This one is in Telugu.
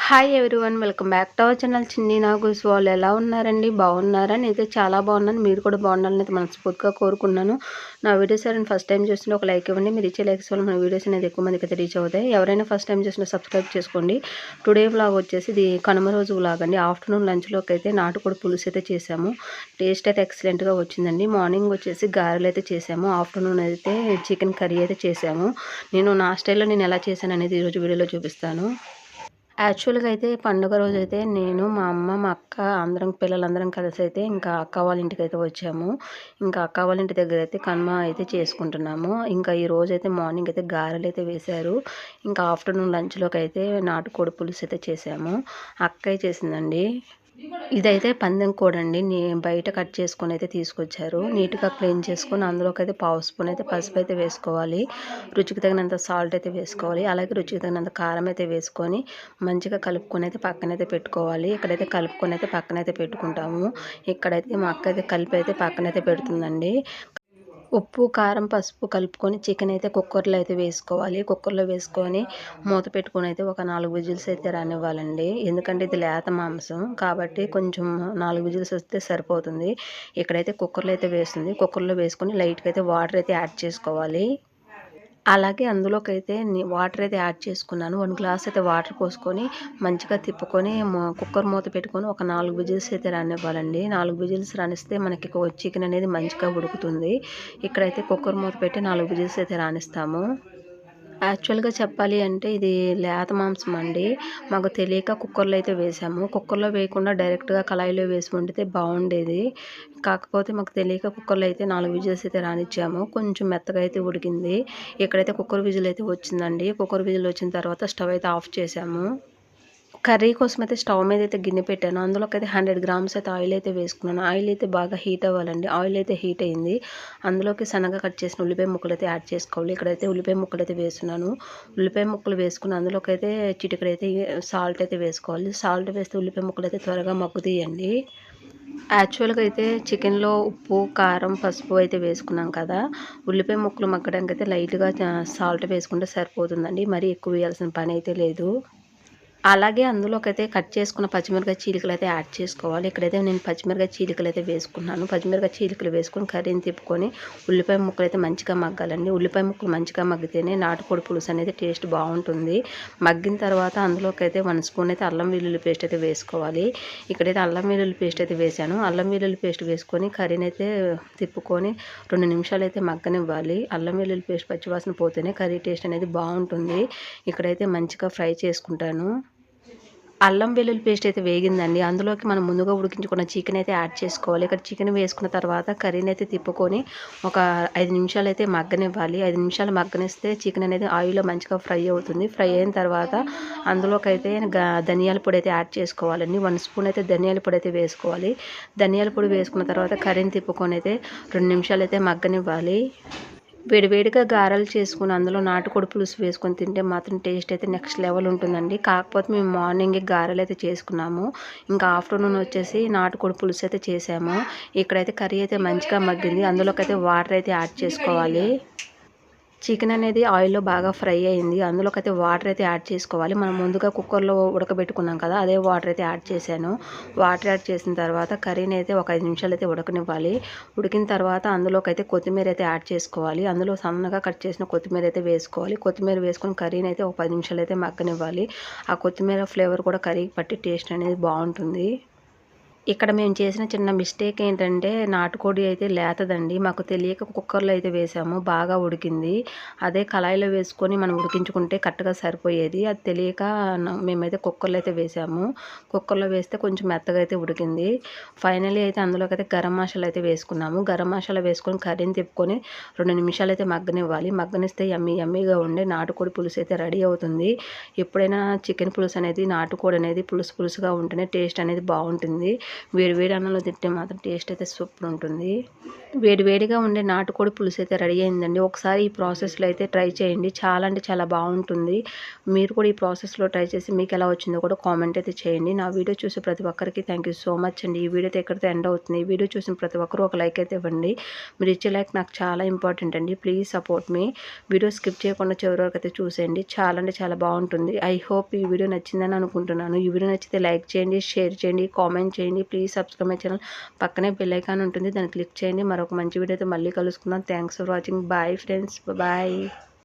Hi everyone, welcome back to our channel చిన్ని నాగూస్. వాళ్ళు ఎలా ఉన్నారండి? బాగున్నారా? నేనైతే చాలా బాగున్నాను. మీరు కూడా బాగుండాలని అయితే మనస్ఫూర్తిగా కోరుకున్నాను. నా వీడియోస్ ఎవరైనా ఫస్ట్ టైం చూస్తుంటే ఒక లైక్ ఇవ్వండి. మీరు ఇచ్చే లైక్స్ వల్ల మన వీడియోస్ అనేది ఎక్కువ మందికి అయితే రీచ్ అవుతాయి. ఎవరైనా ఫస్ట్ టైం చూసినా సబ్స్క్రైబ్ చేసుకోండి. టుడే వ్లాగ్ వచ్చేసి ఇది కనుమ రోజు వ్లాగ్ అండి. ఆఫ్టర్నూన్ లంచ్లోకి అయితే నాటుకోడి పులుసు అయితే చేసాము. టేస్ట్ అయితే ఎక్సలెంట్గా వచ్చిందండి. మార్నింగ్ వచ్చేసి గారెలు అయితే చేసాము. ఆఫ్టర్నూన్ అయితే చికెన్ కర్రీ అయితే చేసాము. నా స్టైల్లో నేను ఎలా చేశాను అనేది ఈరోజు వీడియోలో చూపిస్తాను. యాక్చువల్‌గా అయితే పండుగ రోజైతే నేను, మా అమ్మ, మా అక్క అందరం పిల్లలందరం కలిసి అయితే ఇంకా అక్క వాళ్ళ ఇంటికైతే వచ్చాము. ఇంకా అక్క వాళ్ళ ఇంటి దగ్గర అయితే కనుమ అయితే చేసుకుంటున్నాము. ఇంకా ఈ రోజైతే మార్నింగ్ అయితే గారెలైతే వేశారు. ఇంకా ఆఫ్టర్నూన్ లంచ్‌లోకి అయితే నాటుకోడి పులుసు అయితే చేసాము. అక్కయ్య చేసిందండి. ఇదైతే పందెం కోడండి. బయట కట్ చేసుకొని అయితే తీసుకొచ్చారు. నీట్‌గా క్లీన్ చేసుకొని అందులోకి అయితే పావు స్పూన్ అయితే పసుపు అయితే వేసుకోవాలి. రుచికి తగినంత సాల్ట్ అయితే వేసుకోవాలి. అలాగే రుచికి తగినంత కారం అయితే వేసుకొని మంచిగా కలుపుకొని అయితే పక్కనైతే పెట్టుకోవాలి. ఇక్కడైతే కలుపుకొని అయితే పక్కనైతే పెట్టుకుంటాము. ఇక్కడైతే మా అక్క అయితే కలిపి అయితే పక్కనైతే పెడుతుందండి. ఉప్పు, కారం, పసుపు కలుపుకొని చికెన్ అయితే కుక్కర్లో అయితే వేసుకోవాలి. కుక్కర్లో వేసుకొని మూత పెట్టుకొని అయితే ఒక 4 విజిల్స్ అయితే రానివ్వాలండి. ఎందుకంటే ఇది లేత మాంసం కాబట్టి కొంచెం 4 విజిల్స్ వస్తే సరిపోతుంది. ఇక్కడైతే కుక్కర్లో అయితే వేస్తుంది. కుక్కర్లో వేసుకొని లైట్‌గా అయితే వాటర్ అయితే యాడ్ చేసుకోవాలి. అలాగే అందులోకైతే వాటర్ అయితే యాడ్ చేసుకున్నాను. 1 గ్లాస్ అయితే వాటర్ పోసుకొని మంచిగా తిప్పుకొని కుక్కర్ మూత పెట్టుకొని ఒక 4 విజిల్స్ అయితే రానివ్వాలండి. 4 విజిల్స్ రానిస్తే మనకి చికెన్ అనేది మంచిగా ఉడుకుతుంది. ఇక్కడైతే కుక్కర్ మూత పెట్టి 4 విజిల్స్ అయితే రానిస్తాము. యాక్చువల్‌గా చెప్పాలి అంటే ఇది లేత మాంసం అండి. మాకు తెలియక కుక్కర్‌లో అయితే వేసాము. కుక్కర్‌లో వేయకుండా డైరెక్ట్‌గా కళాయిలో వేసి వండితే బాగుండేది. కాకపోతే మాకు తెలియక కుక్కర్‌లో అయితే 4 విజిల్స్ అయితే రానిచ్చాము. కొంచెం మెత్తగా అయితే ఉడికింది. ఇక్కడైతే కుక్కర్ విజిల్ అయితే వచ్చిందండి. కుక్కర్ విజిల్ వచ్చిన తర్వాత స్టవ్ అయితే ఆఫ్ చేసాము. కర్రీ కోసం అయితే స్టవ్ మీద అయితే గిన్నె పెట్టాను. అందులోకి అయితే 100 గ్రామ్స్ అయితే ఆయిల్ అయితే వేసుకున్నాను. ఆయిల్ అయితే బాగా హీట్ అవ్వాలండి. ఆయిల్ అయితే హీట్ అయింది. అందులోకి సన్నగా కట్ చేసిన ఉల్లిపాయ ముక్కలు అయితే యాడ్ చేసుకోవాలి. ఇక్కడైతే ఉల్లిపాయ ముక్కలు అయితే వేస్తున్నాను. ఉల్లిపాయ ముక్కలు వేసుకుని అందులోకి అయితే చిటికెడైతే సాల్ట్ అయితే వేసుకోవాలి. సాల్ట్ వేస్తే ఉల్లిపాయ ముక్కలు అయితే త్వరగా మగ్గుతాయండి. యాక్చువల్‌గా అయితే చికెన్‌లో ఉప్పు, కారం, పసుపు అయితే వేసుకున్నాం కదా! ఉల్లిపాయ ముక్కలు మగ్గడానికి అయితే లైట్‌గా సాల్ట్ వేసుకుంటే సరిపోతుందండి. మరీ ఎక్కువ వేయాల్సిన పని అయితే లేదు. అలాగే అందులోకైతే కట్ చేసుకున్న పచ్చిమిరపకాయ చీలికలు అయితే యాడ్ చేసుకోవాలి. ఇక్కడైతే నేను పచ్చిమిరపకాయ చీలికలు అయితే వేసుకున్నాను. పచ్చిమిరపకాయ చీలికలు వేసుకొని కర్రీని తిప్పుకొని ఉల్లిపాయ ముక్కలు అయితే మంచిగా మగ్గాలండి. ఉల్లిపాయ ముక్కలు మంచిగా మగ్గితేనే నాటుకోడి పులుసు అనేది టేస్ట్ బాగుంటుంది. మగ్గిన తర్వాత అందులోకైతే 1 స్పూన్ అయితే అల్లం వెల్లుల్లి పేస్ట్ అయితే వేసుకోవాలి. ఇక్కడైతే అల్లం వెల్లుల్లి పేస్ట్ అయితే వేశాను. అల్లం వెల్లుల్లి పేస్ట్ వేసుకొని కర్రీని అయితే తిప్పుకొని 2 నిమిషాలు అయితే మగ్గనివ్వాలి. అల్లం వెల్లుల్లి పేస్ట్ పచ్చివాసన పోతేనే కర్రీ టేస్ట్ అనేది బాగుంటుంది. ఇక్కడైతే మంచిగా ఫ్రై చేసుకుంటాను. అల్లం వెల్లుల్లి పేస్ట్ అయితే వేగిందండి. అందులోకి మనం ముందుగా ఉడికించుకున్న చికెన్ అయితే యాడ్ చేసుకోవాలి. ఇక్కడ చికెన్ వేసుకున్న తర్వాత కర్రీని అయితే తిప్పుకొని ఒక 5 నిమిషాలు అయితే మగ్గనివ్వాలి. 5 నిమిషాలు మగ్గనిస్తే చికెన్ అనేది ఆయిల్‌లో మంచిగా ఫ్రై అవుతుంది. ఫ్రై అయిన తర్వాత అందులోకైతే ధనియాల పొడి అయితే యాడ్ చేసుకోవాలండి. 1 స్పూన్ అయితే ధనియాల పొడి అయితే వేసుకోవాలి. ధనియాల పొడి వేసుకున్న తర్వాత కర్రీని తిప్పుకొని అయితే 2 నిమిషాలు అయితే మగ్గనివ్వాలి. వేడివేడిగా గారెలు చేసుకొని అందులో నాటుకోడి పులుసు వేసుకొని తింటే మాత్రం టేస్ట్ అయితే నెక్స్ట్ లెవెల్ ఉంటుందండి. కాకపోతే మేము మార్నింగే గారెలు అయితే చేసుకున్నాము. ఇంకా ఆఫ్టర్నూన్ వచ్చేసి నాటుకోడి పులుసు అయితే చేసాము. ఇక్కడైతే కర్రీ అయితే మంచిగా మగ్గింది. అందులోకైతే వాటర్ అయితే యాడ్ చేసుకోవాలి. చికెన్ అనేది ఆయిల్‌లో బాగా ఫ్రై అయింది. అందులోకైతే వాటర్ అయితే యాడ్ చేసుకోవాలి. మనం ముందుగా కుక్కర్‌లో ఉడకబెట్టుకున్నాం కదా! అదే వాటర్ అయితే యాడ్ చేశాను. వాటర్ యాడ్ చేసిన తర్వాత కర్రీని అయితే ఒక 5 నిమిషాలు అయితే ఉడకనివ్వాలి. ఉడికిన తర్వాత అందులోకైతే కొత్తిమీర అయితే యాడ్ చేసుకోవాలి. అందులో సన్నగా కట్ చేసిన కొత్తిమీర అయితే వేసుకోవాలి. కొత్తిమీర వేసుకొని కర్రీని అయితే ఒక 10 నిమిషాలు అయితే మగ్గనివ్వాలి. ఆ కొత్తిమీర ఫ్లేవర్ కూడా కర్రీకి పట్టి టేస్ట్ అనేది బావుంటుంది. ఇక్కడ మేము చేసిన చిన్న మిస్టేక్ ఏంటంటే నాటుకోడి అయితే లేతదండి. మాకు తెలియక కుక్కర్‌లో అయితే వేసాము. బాగా ఉడికింది. అదే కళాయిలో వేసుకొని మనం ఉడికించుకుంటే కరెక్ట్‌గా సరిపోయేది. అది తెలియక మేమైతే కుక్కర్‌లో అయితే వేసాము. కుక్కర్‌లో వేస్తే కొంచెం మెత్తగా అయితే ఉడికింది. ఫైనల్లీ అయితే అందులోకైతే గరం మసాలా అయితే వేసుకున్నాము. గరం మసాలా వేసుకొని కర్రీని తిప్పుకొని 2 నిమిషాలు అయితే మగ్గనివ్వాలి. మగ్గనిస్తే యమ్మీ యమ్మీగా ఉండే నాటుకోడి పులుసు అయితే రెడీ అవుతుంది. ఎప్పుడైనా చికెన్ పులుసు అనేది నాటుకోడి అనేది పులుసు పులుసుగా ఉంటేనే టేస్ట్ అనేది బావుంటుంది. వేడి వేడి అన్నంలో తింటే మాత్రం టేస్ట్ అయితే సూపర్ ఉంటుంది. వేడివేడిగా ఉండే నాటుకోడి పులుసు అయితే రెడీ అయిందండి. ఒకసారి ఈ ప్రాసెస్లో అయితే ట్రై చేయండి, చాలా అంటే చాలా బాగుంటుంది. మీరు కూడా ఈ ప్రాసెస్లో ట్రై చేసి మీకు ఎలా వచ్చిందో కూడా కామెంట్ అయితే చేయండి. నా వీడియో చూసే ప్రతి ఒక్కరికి థ్యాంక్ యూ సో మచ్ అండి. ఈ వీడియో అయితే ఎక్కడితో ఎండ్ అవుతుంది. ఈ వీడియో చూసిన ప్రతి ఒక్కరు ఒక లైక్ అయితే ఇవ్వండి. మీరు ఇచ్చే లైక్ నాకు చాలా ఇంపార్టెంట్ అండి. Please support me. Video skip చేయకుండా చివరి వరకు అయితే చూసేయండి, చాలా అంటే చాలా బాగుంటుంది. ఐ హోప్ ఈ వీడియో నచ్చిందని అనుకుంటున్నాను. ఈ వీడియో నచ్చితే లైక్ చేయండి, షేర్ చేయండి, కామెంట్ చేయండి. Please subscribe my channel. పక్కనే బెల్ ఐకాన్ ఉంటుంది, దాన్ని క్లిక్ చేయండి. మరొక మంచి వీడియోతో మళ్ళీ కలుసుకుందాం. Thanks for watching. Bye friends, bye.